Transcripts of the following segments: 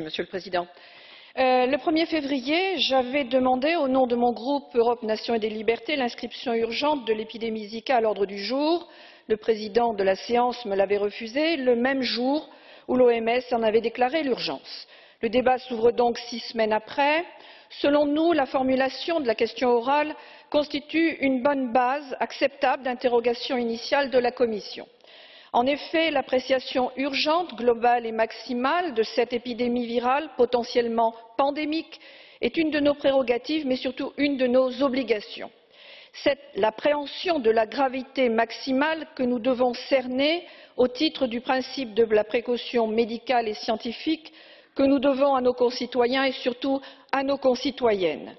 Monsieur le Président. Le 1er février, j'avais demandé, au nom de mon groupe Europe, Nations et des Libertés, l'inscription urgente de l'épidémie Zika à l'ordre du jour. Le président de la séance me l'avait refusé, le même jour où l'OMS en avait déclaré l'urgence. Le débat s'ouvre donc 6 semaines après. Selon nous, la formulation de la question orale constitue une bonne base acceptable d'interrogation initiale de la Commission. En effet, l'appréciation urgente, globale et maximale de cette épidémie virale potentiellement pandémique est une de nos prérogatives, mais surtout une de nos obligations. C'est l'appréhension de la gravité maximale que nous devons cerner au titre du principe de la précaution médicale et scientifique que nous devons à nos concitoyens et surtout à nos concitoyennes.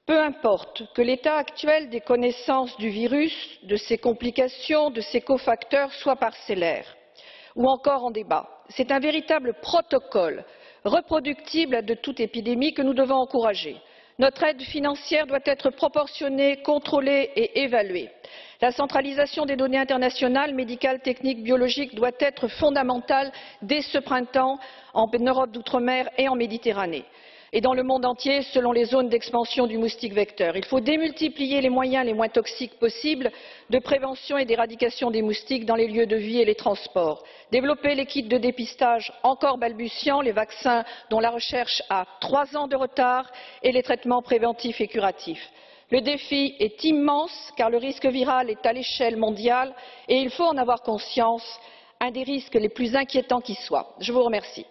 Peu importe que l'état actuel des connaissances du virus, de ses complications, de ses cofacteurs soit parcellaire ou encore en débat, c'est un véritable protocole reproductible de toute épidémie que nous devons encourager. Notre aide financière doit être proportionnée, contrôlée et évaluée. La centralisation des données internationales, médicales, techniques, biologiques doit être fondamentale dès ce printemps en Europe d'outre-mer et en Méditerranée et dans le monde entier selon les zones d'expansion du moustique vecteur. Il faut démultiplier les moyens les moins toxiques possibles de prévention et d'éradication des moustiques dans les lieux de vie et les transports, développer les kits de dépistage encore balbutiants, les vaccins dont la recherche a 3 ans de retard et les traitements préventifs et curatifs. Le défi est immense car le risque viral est à l'échelle mondiale et il faut en avoir conscience, un des risques les plus inquiétants qui soient. Je vous remercie.